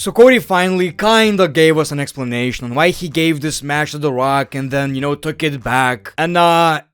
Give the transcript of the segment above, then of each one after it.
So Cody finally kinda gave us an explanation on why he gave this match to The Rock and then, took it back. And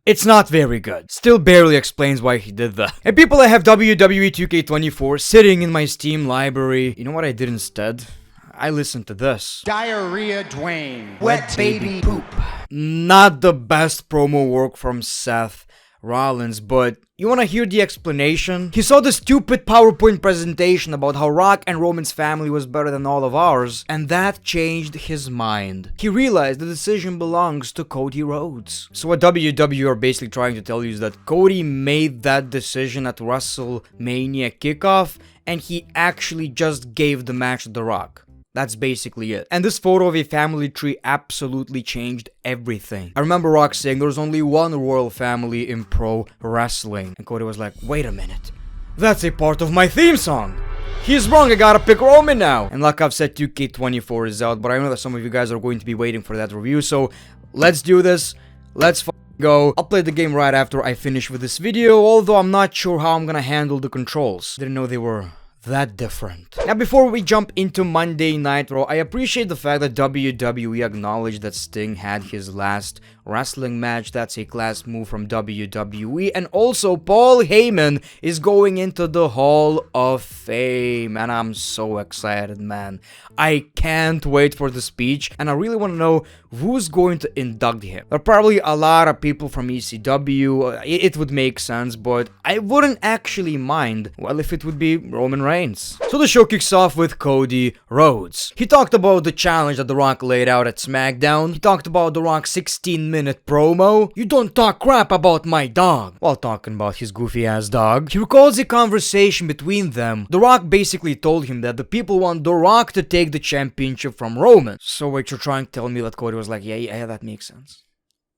it's not very good. Still barely explains why he did that. And people, I have WWE 2K24 sitting in my Steam library. You know what I did instead? I listened to this. Diarrhea Dwayne. Wet baby poop. Not the best promo work from Seth Rollins, but you wanna hear the explanation? He saw the stupid PowerPoint presentation about how Rock and Roman's family was better than all of ours, and that changed his mind. He realized the decision belongs to Cody Rhodes. So what WWE are basically trying to tell you is that Cody made that decision at WrestleMania kickoff, and he actually just gave the match to The Rock. That's basically it. And this photo of a family tree absolutely changed everything. I remember Rock saying there's only one royal family in pro wrestling. And Cody was like, wait a minute. That's a part of my theme song. He's wrong, I gotta pick Roman now. And like I've said, 2K24 is out, but I know that some of you guys are going to be waiting for that review. So let's do this. Let's go. I'll play the game right after I finish with this video, although I'm not sure how I'm gonna handle the controls. Didn't know they were that different. Now, before we jump into Monday Night Raw, I appreciate the fact that WWE acknowledged that Sting had his last wrestling match. That's a class move from WWE. And also, Paul Heyman is going into the Hall of Fame. And I'm so excited, man. I can't wait for the speech. And I really want to know who's going to induct him. There are probably a lot of people from ECW. It would make sense, but I wouldn't actually mind, well, if it would be Roman Reigns. So the show kicks off with Cody Rhodes. He talked about the challenge that The Rock laid out at SmackDown. He talked about The Rock's 16-minute promo. You don't talk crap about my dog. While talking about his goofy ass dog. He recalls a conversation between them. The Rock basically told him that the people want The Rock to take the championship from Roman. So what you're trying to tell me that Cody was like, yeah, that makes sense.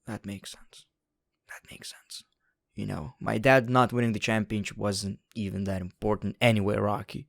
That makes sense. That makes sense. My dad not winning the championship wasn't even that important anyway, Rocky.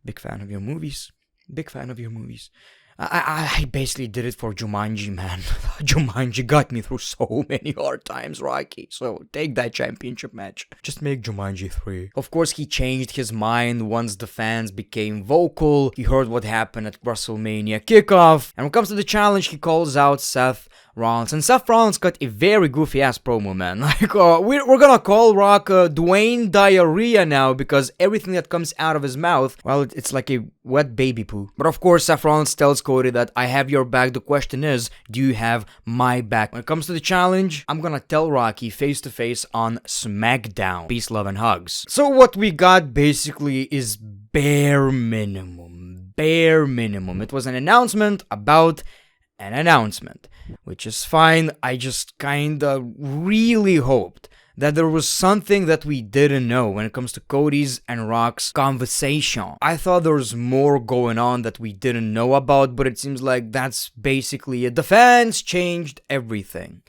Big fan of your movies. Big fan of your movies. I basically did it for Jumanji, man. Jumanji got me through so many hard times, Rocky. So take that championship match. Just make Jumanji 3. Of course, he changed his mind once the fans became vocal. He heard what happened at WrestleMania kickoff. And when it comes to the challenge, he calls out Seth Rollins. And Seth Rollins got a very goofy ass promo, man. Like, we're gonna call Rock Dwayne Diarrhea now because everything that comes out of his mouth, well, it's like a wet baby poo. But of course, Seth Rollins tells Cody that I have your back. The question is, do you have my back? When it comes to the challenge, I'm gonna tell Rocky face to face on SmackDown. Peace, love, and hugs. So what we got basically is bare minimum. Bare minimum. It was an announcement about an announcement, which is fine. I just kinda really hoped that there was something that we didn't know when it comes to Cody's and Rock's conversation. I thought there was more going on that we didn't know about, but it seems like that's basically it. The fans changed everything.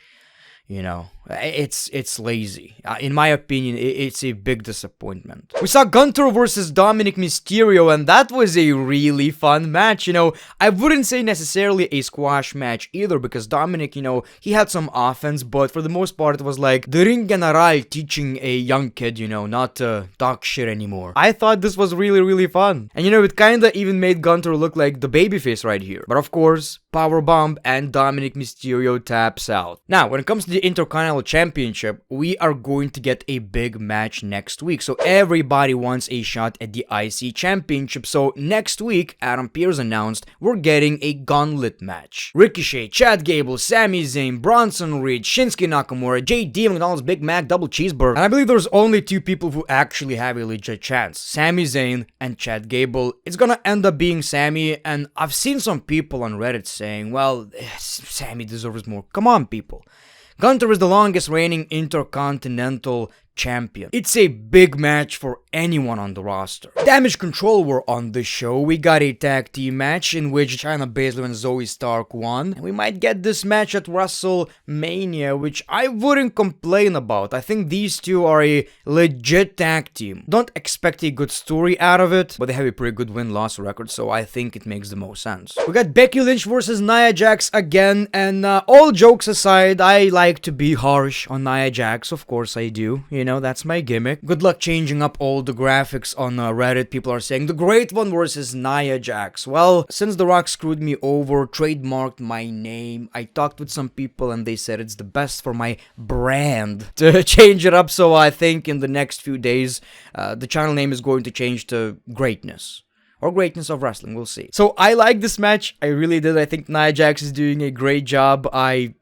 It's lazy. In my opinion, it's a big disappointment. We saw Gunther versus Dominic Mysterio, and that was a really fun match. I wouldn't say necessarily a squash match either, because Dominic, he had some offense, but for the most part, it was like the ring general teaching a young kid, not to talk shit anymore. I thought this was really, really fun. And it kinda even made Gunther look like the babyface right here. But of course, powerbomb and Dominic Mysterio taps out. Now, when it comes to the Intercontinental Championship, we are going to get a big match next week. So everybody wants a shot at the IC Championship. So next week, Adam Pearce announced we're getting a gauntlet match. Ricochet, Chad Gable, Sami Zayn, Bronson Reed, Shinsuke Nakamura, JD, McDonald's Big Mac Double Cheeseburger. And I believe there's only two people who actually have a legit chance. Sami Zayn and Chad Gable. It's gonna end up being Sami, and I've seen some people on Reddit saying, well, Sami deserves more. Come on, people. Gunther is the longest reigning Intercontinental Champion. It's a big match for anyone on the roster. Damage Control were on the show. We got a tag team match in which Shayna Baszler and Zoe Stark won. And we might get this match at WrestleMania, which I wouldn't complain about. I think these two are a legit tag team. Don't expect a good story out of it, but they have a pretty good win-loss record, so I think it makes the most sense. We got Becky Lynch versus Nia Jax again, and all jokes aside, I like to be harsh on Nia Jax. Of course I do. That's my gimmick. Good luck changing up all all the graphics on Reddit, people are saying the Great One versus Nia Jax. Well, since The Rock screwed me over, trademarked my name, I talked with some people and they said it's the best for my brand to change it up. So I think in the next few days, the channel name is going to change to Greatness. Or Greatness of Wrestling, we'll see. So I like this match, I really did. I think Nia Jax is doing a great job. I,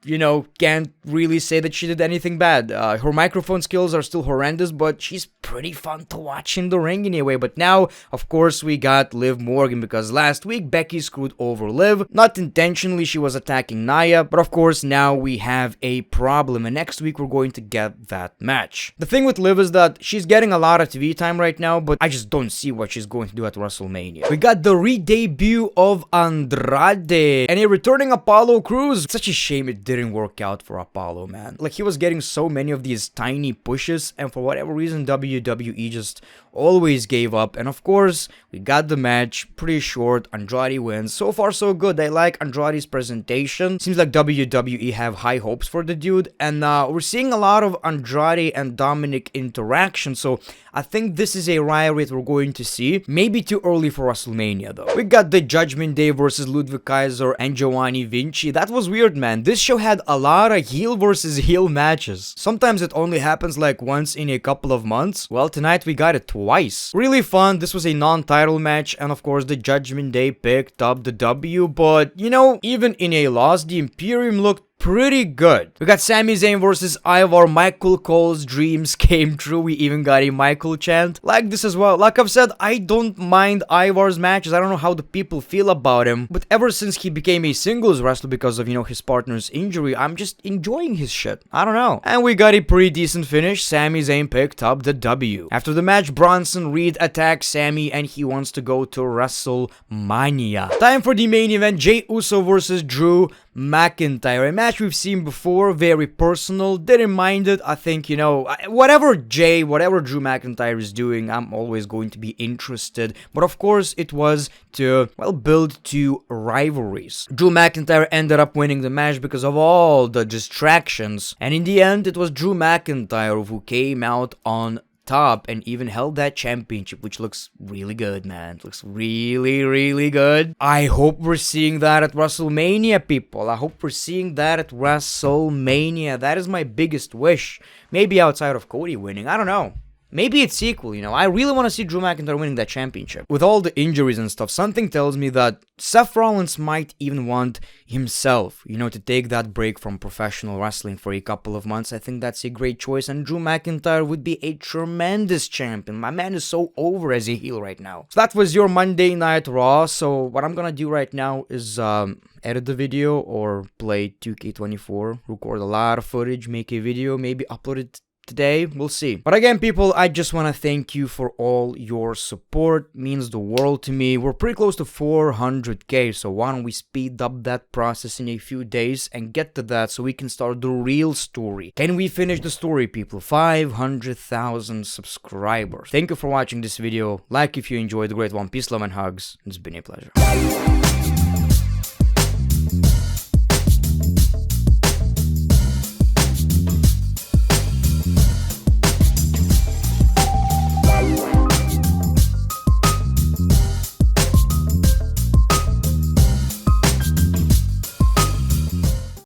can't really say that she did anything bad. Her microphone skills are still horrendous, but she's pretty fun to watch in the ring anyway. But now, of course, we got Liv Morgan, because last week Becky screwed over Liv. Not intentionally, she was attacking Nia, but of course now we have a problem, and next week we're going to get that match. The thing with Liv is that she's getting a lot of TV time right now, but I just don't see what she's going to do at WrestleMania. We got the re-debut of Andrade and a returning Apollo Crews. It's such a shame it didn't work out for Apollo, man. Like, he was getting so many of these tiny pushes, and for whatever reason, WWE just always gave up. And of course, we got the match, pretty short. Andrade wins. So far, so good. I like Andrade's presentation. Seems like WWE have high hopes for the dude, and we're seeing a lot of Andrade and Dominic interaction, so I think this is a rivalry we're going to see. Maybe too early for WrestleMania, though. We got the Judgment Day versus Ludwig Kaiser and Giovanni Vinci. That was weird, man. This show had a lot of heel versus heel matches. Sometimes it only happens like once in a couple of months. Well, tonight we got it twice. Really fun. This was a non-title match, and of course the Judgment Day picked up the W, but even in a loss, the Imperium looked pretty good. We got Sami Zayn versus Ivar. Michael Cole's dreams came true. We even got a Michael chant. Like this as well. Like I've said, I don't mind Ivar's matches. I don't know how the people feel about him, but ever since he became a singles wrestler because of, his partner's injury, I'm just enjoying his shit. I don't know. And we got a pretty decent finish. Sami Zayn picked up the W. After the match, Bronson Reed attacks Sami and he wants to go to WrestleMania. Time for the main event. Jey Uso versus Drew McIntyre. A match we've seen before, very personal, didn't mind it. I think, whatever Drew McIntyre is doing, I'm always going to be interested. But of course, it was to, build two rivalries. Drew McIntyre ended up winning the match because of all the distractions. And in the end, it was Drew McIntyre who came out on top and even held that championship, which looks really good, man. It looks really, really good. I hope we're seeing that at WrestleMania, people. I hope we're seeing that at WrestleMania. That is my biggest wish. Maybe outside of Cody winning. I don't know. Maybe it's equal, I really want to see Drew McIntyre winning that championship. With all the injuries and stuff, something tells me that Seth Rollins might even want himself, to take that break from professional wrestling for a couple of months. I think that's a great choice, and Drew McIntyre would be a tremendous champion. My man is so over as a heel right now. So that was your Monday Night Raw. So what I'm gonna do right now is edit the video or play 2K24, record a lot of footage, make a video, maybe upload it today. We'll see. But again, people, I just want to thank you for all your support. It means the world to me. We're pretty close to 400k, so why don't we speed up that process in a few days and get to that so we can start the real story. Can we finish the story, people? 500,000 subscribers. Thank you for watching this video. Like if you enjoyed. The Great One. Peace, love, and hugs. It's been a pleasure.